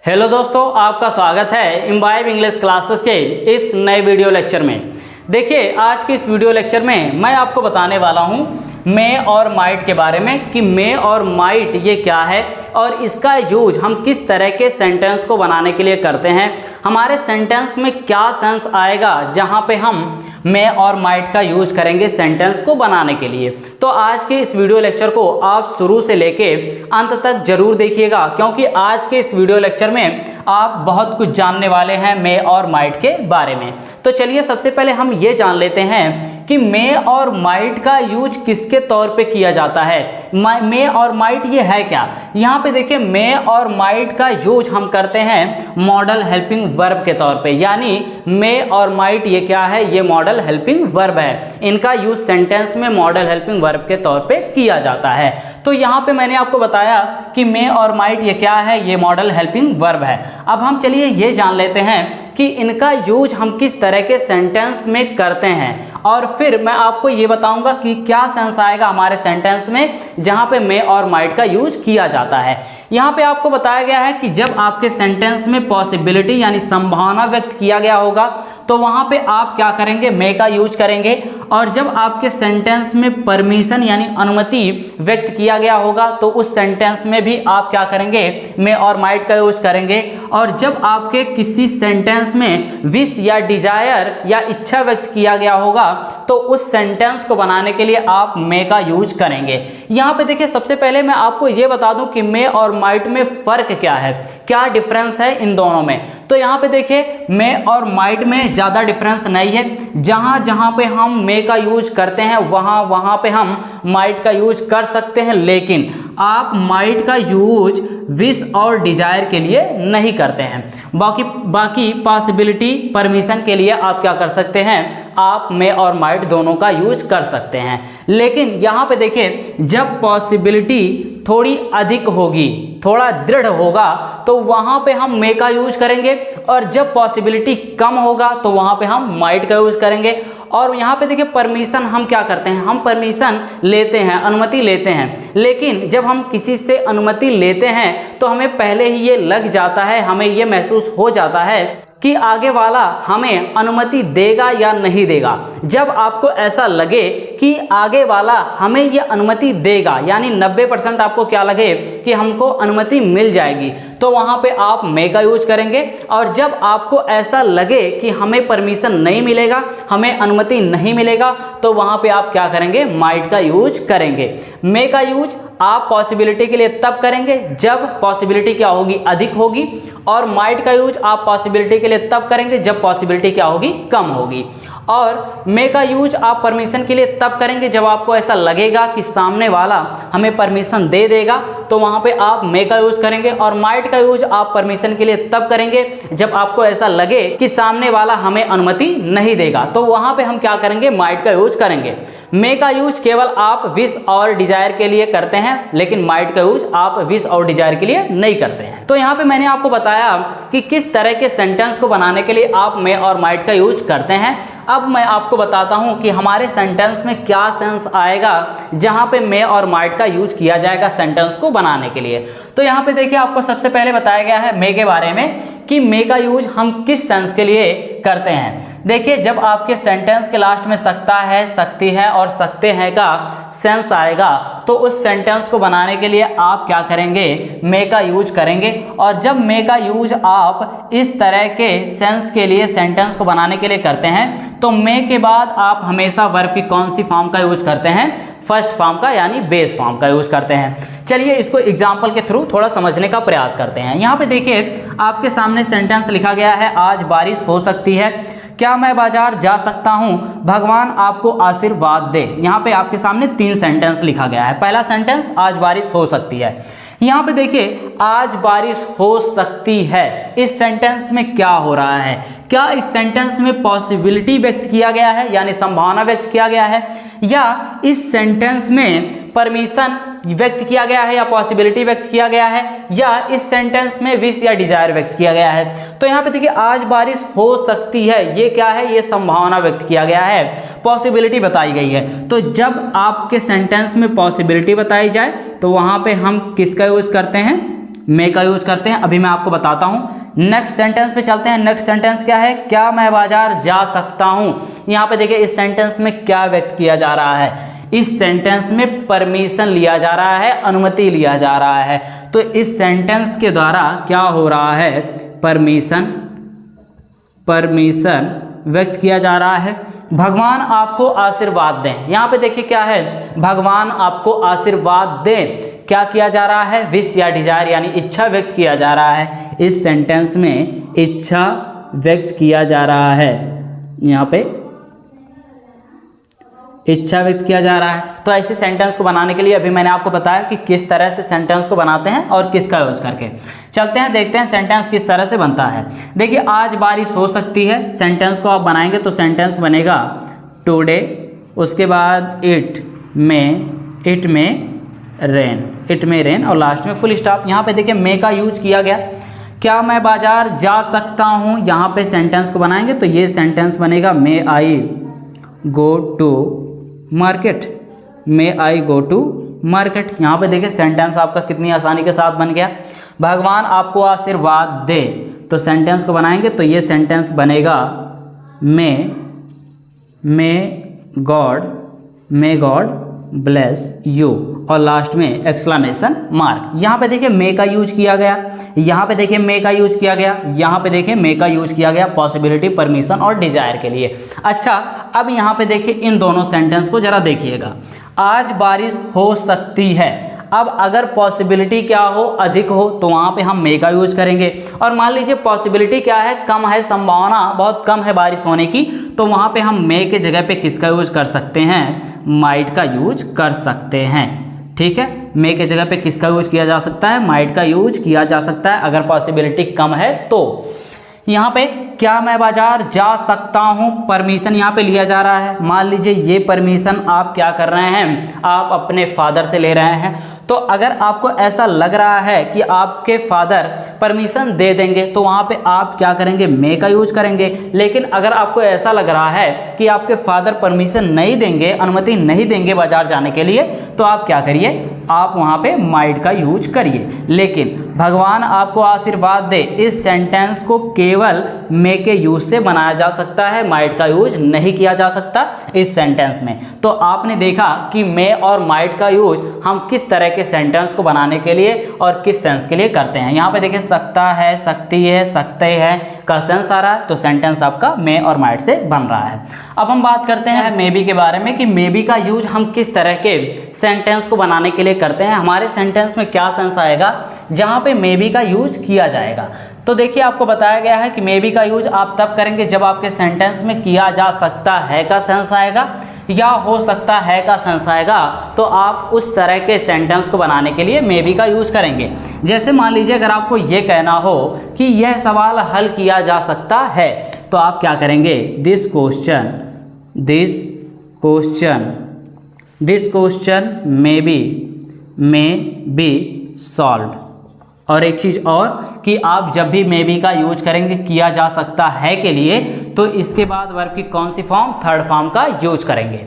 Hello दोस्तों, आपका स्वागत है इम्बाइब इंग्लिश क्लासेस के इस नए वीडियो लेक्चर में। देखिए, आज के इस वीडियो लेक्चर में मैं आपको बताने वाला हूं मे और माइट के बारे में कि मे और माइट ये क्या है और इसका यूज हम किस तरह के सेंटेंस को बनाने के लिए करते हैं। हमारे सेंटेंस में क्या सेंस आएगा जहां पे हम मे और माइट का यूज करेंगे सेंटेंस को बनाने के लिए। तो आज के इस वीडियो लेक्चर को आप शुरू से लेके अंत तक जरूर देखिएगा, क्योंकि आज के इस वीडियो लेक्चर में आप बहुत कुछ जानने वाले हैं मे और माइट के बारे में। तो चलिए सबसे पहले हम ये जान लेते हैं कि मे और माइट का यूज किसके तौर पे किया जाता है। मे और माइट ये है क्या। यहाँ पे देखिए, मे और माइट का यूज हम करते हैं मॉडल हेल्पिंग वर्ब के तौर पे, यानी मे और माइट ये क्या है, ये मॉडल हेल्पिंग वर्ब है। इनका यूज सेंटेंस में मॉडल हेल्पिंग वर्ब के तौर पे किया जाता है। तो यहाँ पे मैंने आपको बताया कि मे और माइट ये क्या है, ये मॉडल हेल्पिंग वर्ब है। अब हम चलिए ये जान लेते हैं कि इनका यूज हम किस तरह के सेंटेंस में करते हैं, और फिर मैं आपको ये बताऊंगा कि क्या सेंस आएगा हमारे सेंटेंस में जहां पे मे और माइट का यूज किया जाता है। यहाँ पे आपको बताया गया है कि जब आपके सेंटेंस में पॉसिबिलिटी यानी संभावना व्यक्त किया गया होगा तो वहां पे आप क्या करेंगे, मे का यूज करेंगे। और जब आपके सेंटेंस में परमिशन यानी अनुमति व्यक्त किया गया होगा तो उस सेंटेंस में भी आप क्या करेंगे, मे और माइट का यूज करेंगे। और जब आपके किसी सेंटेंस में विश या डिजायर या इच्छा व्यक्त किया गया होगा तो उस सेंटेंस को बनाने के लिए आप मे का यूज करेंगे। यहाँ पे देखिए, सबसे पहले मैं आपको ये बता दूं कि मे और माइट में फर्क क्या है, क्या डिफरेंस है इन दोनों में। तो यहाँ पे देखिए, मे और माइट में ज्यादा डिफरेंस नहीं है। जहां जहां पे हम मे का यूज करते हैं वहां वहां पे हम माइट का यूज कर सकते हैं, लेकिन आप माइट का यूज विश और डिजायर के लिए नहीं करते हैं। बाकी पॉसिबिलिटी, परमिशन के लिए आप क्या कर सकते हैं, आप मे और माइट दोनों का यूज कर सकते हैं। लेकिन यहाँ पे देखिए, जब पॉसिबिलिटी थोड़ी अधिक होगी, थोड़ा दृढ़ होगा तो वहां पे हम मे का यूज करेंगे, और जब पॉसिबिलिटी कम होगा तो वहां पे हम माइट का यूज करेंगे। और यहाँ पे देखिए, परमिशन हम क्या करते हैं, हम परमिशन लेते हैं, अनुमति लेते हैं। लेकिन जब हम किसी से अनुमति लेते हैं तो हमें पहले ही ये लग जाता है, हमें ये महसूस हो जाता है कि आगे वाला हमें अनुमति देगा या नहीं देगा। जब आपको ऐसा लगे कि आगे वाला हमें ये अनुमति देगा, यानी 90% आपको क्या लगे कि हमको अनुमति मिल जाएगी, तो वहां पे आप मे का यूज करेंगे। और जब आपको ऐसा लगे कि हमें परमिशन नहीं मिलेगा, हमें अनुमति नहीं मिलेगा, तो वहां पे आप क्या करेंगे, माइट का यूज करेंगे। मे का यूज आप पॉसिबिलिटी के लिए तब करेंगे जब पॉसिबिलिटी क्या होगी, अधिक होगी, और माइट का यूज आप पॉसिबिलिटी के लिए तब करेंगे जब पॉसिबिलिटी क्या होगी, कम होगी। और मे का यूज आप परमिशन के लिए तब करेंगे जब आपको ऐसा लगेगा कि सामने वाला हमें परमिशन दे देगा, तो वहां पे आप मे का यूज करेंगे। और माइट का यूज आप परमिशन के लिए तब करेंगे जब आपको ऐसा लगे कि सामने वाला हमें अनुमति नहीं देगा, तो वहां पे हम क्या करेंगे, माइट का यूज करेंगे। मे का यूज केवल आप विश और डिजायर के लिए करते हैं, लेकिन माइट का यूज आप विश और डिजायर के लिए नहीं करते हैं। तो यहाँ पे मैंने आपको बताया कि किस तरह के सेंटेंस को बनाने के लिए आप मे और माइट का यूज करते हैं। अब मैं आपको बताता हूं कि हमारे सेंटेंस में क्या सेंस आएगा जहां पे मे और माइट का यूज किया जाएगा सेंटेंस को बनाने के लिए। तो यहाँ पे देखिए, आपको सबसे पहले बताया गया है मे के बारे में कि मे का यूज हम किस सेंस के लिए करते हैं। देखिए, जब आपके सेंटेंस के लास्ट में सकता है, सकती है और सकते हैं का सेंस आएगा तो उस सेंटेंस को बनाने के लिए आप क्या करेंगे, मे का यूज करेंगे। और जब मे का यूज आप इस तरह के सेंस के लिए सेंटेंस को बनाने के लिए करते हैं तो मे के बाद आप हमेशा वर्ब की कौन सी फॉर्म का यूज करते हैं, फर्स्ट फॉर्म का यानी बेस फॉर्म का यूज करते हैं। चलिए इसको एग्जाम्पल के थ्रू थोड़ा समझने का प्रयास करते हैं। यहाँ पे देखिए, आपके सामने सेंटेंस लिखा गया है, आज बारिश हो सकती है, क्या मैं बाजार जा सकता हूं, भगवान आपको आशीर्वाद दे। यहाँ पे आपके सामने 3 सेंटेंस लिखा गया है। पहला सेंटेंस, आज बारिश हो सकती है। यहाँ पे देखिए, आज बारिश हो सकती है, इस सेंटेंस में क्या हो रहा है, क्या इस सेंटेंस में पॉसिबिलिटी व्यक्त किया गया है यानी संभावना व्यक्त किया गया है, या इस सेंटेंस में परमिशन व्यक्त किया गया है या पॉसिबिलिटी व्यक्त किया गया है, या इस सेंटेंस में विश या डिजायर व्यक्त किया गया है। तो यहाँ पे देखिए, आज बारिश हो सकती है, ये क्या है, ये संभावना व्यक्त किया गया है, पॉसिबिलिटी बताई गई है। तो जब आपके सेंटेंस में पॉसिबिलिटी बताई जाए तो वहां पे हम किसका यूज करते हैं, मे का यूज करते हैं, अभी मैं आपको बताता हूँ। नेक्स्ट सेंटेंस पे चलते हैं। नेक्स्ट सेंटेंस क्या है, क्या मैं बाजार जा सकता हूँ। यहाँ पे देखिए इस सेंटेंस में क्या व्यक्त किया जा रहा है, इस सेंटेंस में परमिशन लिया जा रहा है, अनुमति लिया जा रहा है। तो इस सेंटेंस के द्वारा क्या हो रहा है, परमिशन व्यक्त किया जा रहा है। भगवान आपको आशीर्वाद दें, यहाँ पे देखिए क्या है, भगवान आपको आशीर्वाद दें, क्या किया जा रहा है, विश या डिजायर यानी इच्छा व्यक्त किया जा रहा है। इस सेंटेंस में इच्छा व्यक्त किया जा रहा है, यहाँ पे इच्छा व्यक्त किया जा रहा है। तो ऐसे सेंटेंस को बनाने के लिए अभी मैंने आपको बताया कि किस तरह से सेंटेंस को बनाते हैं और किसका यूज करके। चलते हैं देखते हैं सेंटेंस किस तरह से बनता है। देखिए आज बारिश हो सकती है, सेंटेंस को आप बनाएंगे तो सेंटेंस बनेगा टुडे, उसके बाद इट में रेन और लास्ट में फुल स्टॉप। यहाँ पे देखिए मे का यूज किया गया। क्या मैं बाजार जा सकता हूँ, यहाँ पे सेंटेंस को बनाएंगे तो ये सेंटेंस बनेगा मे आई गो टू मार्केट, यहाँ पे देखिए सेंटेंस आपका कितनी आसानी के साथ बन गया। भगवान आपको आशीर्वाद दे, तो सेंटेंस को बनाएंगे तो ये सेंटेंस बनेगा मे गॉड ब्लेस यू और लास्ट में एक्सक्लेमेशन मार्क। यहाँ पे देखिए मे का यूज किया गया, यहाँ पे देखिए मे का यूज किया गया, यहाँ पे देखिए मे का यूज किया गया पॉसिबिलिटी, परमिशन और डिजायर के लिए। अच्छा अब यहाँ पे देखिए इन दोनों सेंटेंस को जरा देखिएगा। आज बारिश हो सकती है, अब अगर पॉसिबिलिटी क्या हो, अधिक हो, तो वहाँ पे हम मे का यूज करेंगे। और मान लीजिए पॉसिबिलिटी क्या है, कम है, संभावना बहुत कम है बारिश होने की, तो वहाँ पे हम मे के जगह पे किसका यूज कर सकते हैं, माइट का यूज कर सकते हैं। ठीक है, मे के जगह पे किसका यूज किया जा सकता है, माइट का यूज किया जा सकता है अगर पॉसिबिलिटी कम है तो। यहाँ पे क्या मैं बाजार जा सकता हूँ, परमिशन यहाँ पे लिया जा रहा है। मान लीजिए ये परमिशन आप क्या कर रहे हैं, आप अपने फादर से ले रहे हैं। तो अगर आपको ऐसा लग रहा है कि आपके फादर परमिशन दे देंगे तो वहाँ पे आप क्या करेंगे, मे का यूज करेंगे। लेकिन अगर आपको ऐसा लग रहा है कि आपके फादर परमिशन नहीं देंगे, अनुमति नहीं देंगे बाजार जाने के लिए, तो आप क्या करिए, आप वहाँ पे माइट का यूज करिए। लेकिन भगवान आपको आशीर्वाद दे, इस सेंटेंस को केवल मे के यूज से बनाया जा सकता है, माइट का यूज नहीं किया जा सकता इस सेंटेंस में। तो आपने देखा कि मे और माइट का यूज हम किस तरह के सेंटेंस को बनाने के लिए और किस सेंस के लिए करते हैं। यहाँ पे देखिए सकता है, सकती है, सकते हैं का सेंस आ रहा है, तो सेंटेंस आपका मे और माइट से बन रहा है। अब हम बात करते हैं मे बी के बारे में कि मे बी का यूज हम किस तरह के सेंटेंस को बनाने के लिए करते हैं। हमारे सेंटेंस में क्या सेंस आएगा जहाँ पे मे बी का यूज किया जाएगा। तो देखिए आपको बताया गया है कि मे बी का यूज आप तब करेंगे जब आपके सेंटेंस में किया जा सकता है का सेंस आएगा या हो सकता है का सेंस आएगा, तो आप उस तरह के सेंटेंस को बनाने के लिए मे बी का यूज करेंगे। जैसे मान लीजिए अगर आपको ये कहना हो कि यह सवाल हल किया जा सकता है, तो आप क्या करेंगे, this question may be solved. और एक चीज़ और कि आप जब भी मे बी का यूज करेंगे किया जा सकता है के लिए, तो इसके बाद वर्ब की कौन सी फॉर्म, थर्ड फॉर्म का यूज करेंगे।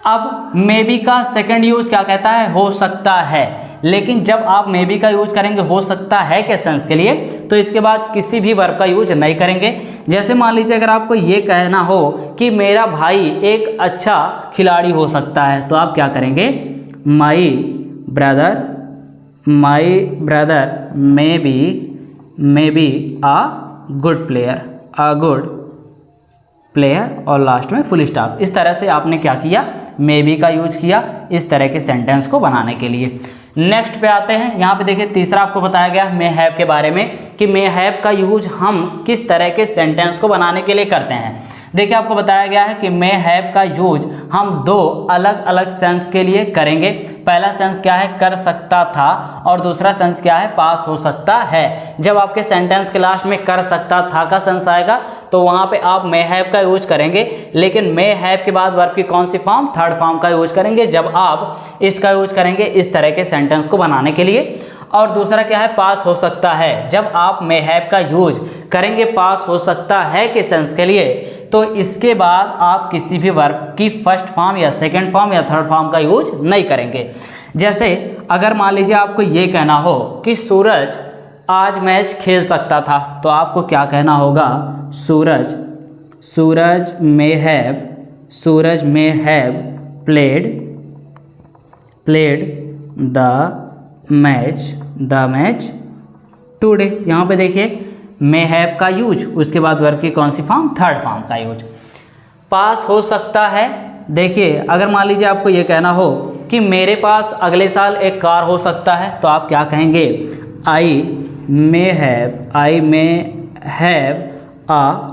अब मे बी का सेकंड यूज क्या कहता है, हो सकता है। लेकिन जब आप मे बी का यूज करेंगे हो सकता है के सेंस के लिए, तो इसके बाद किसी भी वर्ब का यूज नहीं करेंगे। जैसे मान लीजिए अगर आपको ये कहना हो कि मेरा भाई एक अच्छा खिलाड़ी हो सकता है, तो आप क्या करेंगे, my brother may be a good player और लास्ट में फुल स्टॉप। इस तरह से आपने क्या किया, मे बी का यूज किया इस तरह के सेंटेंस को बनाने के लिए। नेक्स्ट पे आते हैं। यहाँ पे देखिए तीसरा आपको बताया गया मे हैव के बारे में कि मे हैव का यूज हम किस तरह के सेंटेंस को बनाने के लिए करते हैं। देखिए आपको बताया गया है कि मे हैव का यूज हम दो अलग अलग सेंस के लिए करेंगे। पहला सेंस क्या है, कर सकता था, और दूसरा सेंस क्या है, पास हो सकता है। जब आपके सेंटेंस के लास्ट में कर सकता था का सेंस आएगा तो वहाँ पे आप मे हैव का यूज करेंगे। लेकिन मे हैव के बाद वर्ब की कौन सी फॉर्म, थर्ड फॉर्म का यूज करेंगे जब आप इसका यूज करेंगे इस तरह के सेंटेंस को बनाने के लिए। और दूसरा क्या है, पास हो सकता है। जब आप मे हैव का यूज करेंगे पास हो सकता है के सेंस के लिए, तो इसके बाद आप किसी भी वर्ब की फर्स्ट फॉर्म या सेकंड फॉर्म या थर्ड फॉर्म का यूज नहीं करेंगे। जैसे अगर मान लीजिए आपको ये कहना हो कि सूरज आज मैच खेल सकता था, तो आपको क्या कहना होगा? सूरज may have played the match today. यहाँ पे देखिए मे हैव का यूज, उसके बाद वर्ब की कौन सी फॉर्म? थर्ड फॉर्म का यूज। पास हो सकता है, देखिए अगर मान लीजिए आपको ये कहना हो कि मेरे पास अगले साल एक कार हो सकता है, तो आप क्या कहेंगे? I may have a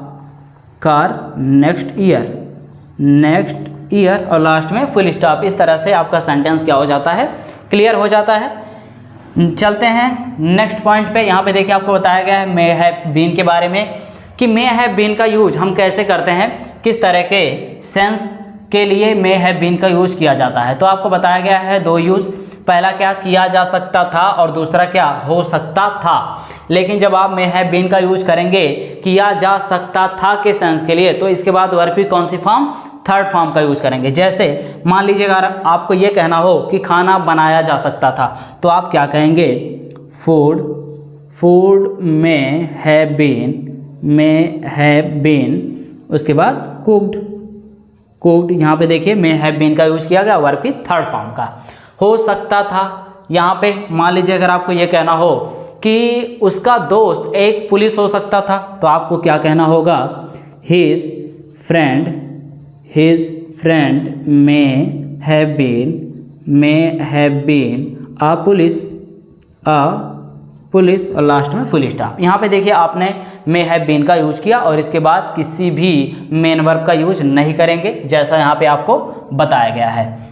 car next year और लास्ट में फुल स्टॉप। इस तरह से आपका सेंटेंस क्या हो जाता है? क्लियर हो जाता है। चलते हैं नेक्स्ट पॉइंट पे। यहाँ पे देखिए आपको बताया गया है मे हैव बीन के बारे में कि मे हैव बीन का यूज हम कैसे करते हैं, किस तरह के सेंस के लिए मे हैव बीन का यूज किया जाता है। तो आपको बताया गया है दो यूज, पहला क्या? किया जा सकता था और दूसरा क्या? हो सकता था। लेकिन जब आप मे हैव बीन का यूज करेंगे किया जा सकता था के सेंस के लिए, तो इसके बाद वर्ब की कौन सी फॉर्म? थर्ड फॉर्म का यूज करेंगे। जैसे मान लीजिए अगर आपको ये कहना हो कि खाना बनाया जा सकता था, तो आप क्या कहेंगे? फूड में हैव बीन, उसके बाद कुक्ड। यहाँ पे देखिए मे हैव बीन का यूज किया गया वर्ब की थर्ड फॉर्म का। हो सकता था, यहाँ पे मान लीजिए अगर आपको ये कहना हो कि उसका दोस्त एक पुलिस हो सकता था, तो आपको क्या कहना होगा? His friend may have been a police और लास्ट में फुल स्टॉप। यहाँ पे देखिए आपने मे हैव बीन का यूज किया और इसके बाद किसी भी मेन वर्ब का यूज नहीं करेंगे, जैसा यहाँ पे आपको बताया गया है।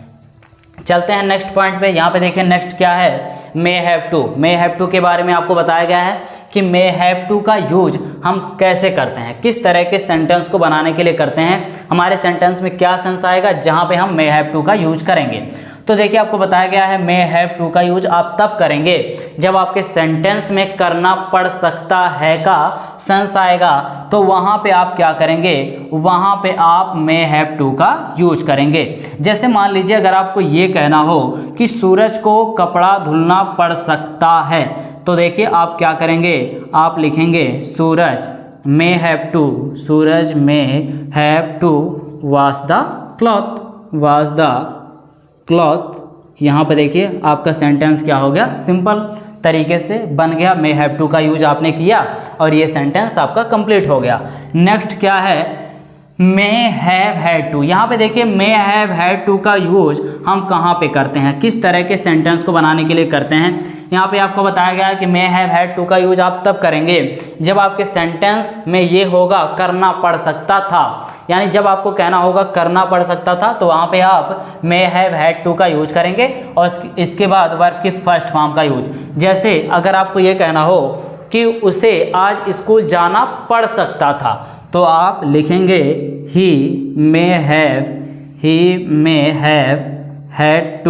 चलते हैं नेक्स्ट पॉइंट पे। यहाँ पे देखिए नेक्स्ट क्या है? मे हैव टू के बारे में आपको बताया गया है कि मे हैव टू का यूज हम कैसे करते हैं, किस तरह के सेंटेंस को बनाने के लिए करते हैं, हमारे सेंटेंस में क्या सेंस आएगा जहाँ पे हम मे हैव टू का यूज करेंगे। तो देखिए आपको बताया गया है मे हैव टू का यूज आप तब करेंगे जब आपके सेंटेंस में करना पड़ सकता है का सेंस आएगा, तो वहाँ पे आप क्या करेंगे? वहाँ पे आप मे हैव टू का यूज करेंगे। जैसे मान लीजिए अगर आपको ये कहना हो कि सूरज को कपड़ा धुलना पड़ सकता है, तो देखिए आप क्या करेंगे? आप लिखेंगे सूरज may have to wash the cloth। यहाँ पे देखिए आपका सेंटेंस क्या हो गया? सिंपल तरीके से बन गया। मे हैव टू का यूज आपने किया और ये सेंटेंस आपका कंप्लीट हो गया। नेक्स्ट क्या है? May have had to. यहाँ पे देखिए मे हैव हैड टू का यूज हम कहाँ पे करते हैं, किस तरह के सेंटेंस को बनाने के लिए करते हैं। यहाँ पे आपको बताया गया है कि मे हैव हैड टू का यूज आप तब करेंगे जब आपके सेंटेंस में ये होगा करना पड़ सकता था, यानी जब आपको कहना होगा करना पड़ सकता था, तो वहाँ पे आप मे हैव हैड टू का यूज करेंगे और इसके बाद वर्ब की फर्स्ट फॉर्म का यूज। जैसे अगर आपको ये कहना हो कि उसे आज स्कूल जाना पड़ सकता था, तो आप लिखेंगे he may have had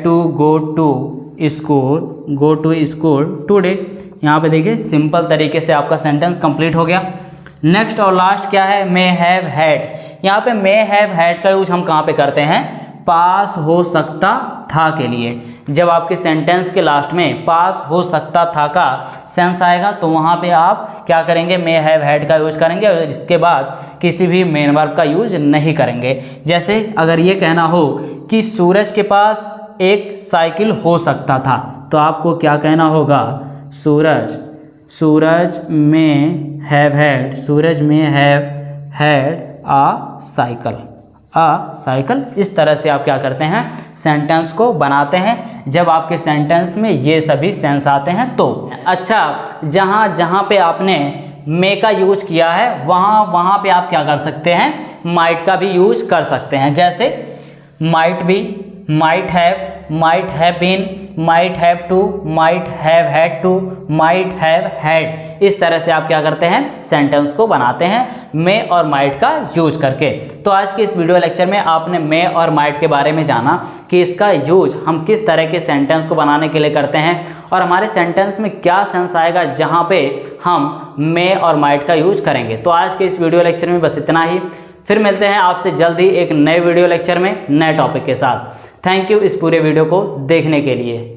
to go to school today. यहाँ पे देखिए सिंपल तरीके से आपका सेंटेंस कंप्लीट हो गया। नेक्स्ट और लास्ट क्या है? May have had. यहाँ पे मे हैव हैड का यूज हम कहाँ पे करते हैं? पास हो सकता था के लिए। जब आपके सेंटेंस के लास्ट में पास हो सकता था का सेंस आएगा, तो वहाँ पे आप क्या करेंगे? मे हैव हैड का यूज करेंगे और इसके बाद किसी भी मेन वर्ब का यूज नहीं करेंगे। जैसे अगर ये कहना हो कि सूरज के पास एक साइकिल हो सकता था, तो आपको क्या कहना होगा? सूरज में हैव हैड अ साइकिल। इस तरह से आप क्या करते हैं? सेंटेंस को बनाते हैं जब आपके सेंटेंस में ये सभी सेंस आते हैं। तो अच्छा, जहाँ पे आपने मे का यूज किया है वहाँ पे आप क्या कर सकते हैं? माइट का भी यूज कर सकते हैं। जैसे might be, might have been, might have to, might have had to, might have had. इस तरह से आप क्या करते हैं? सेंटेंस को बनाते हैं मे और माइट का यूज करके। तो आज के इस वीडियो लेक्चर में आपने मे और माइट के बारे में जाना कि इसका यूज हम किस तरह के सेंटेंस को बनाने के लिए करते हैं और हमारे सेंटेंस में क्या सेंस आएगा जहाँ पे हम मे और माइट का यूज करेंगे। तो आज के इस वीडियो लेक्चर में बस इतना ही। फिर मिलते हैं आपसे जल्दी एक नए वीडियो लेक्चर में नए टॉपिक के साथ। थैंक यू इस पूरे वीडियो को देखने के लिए।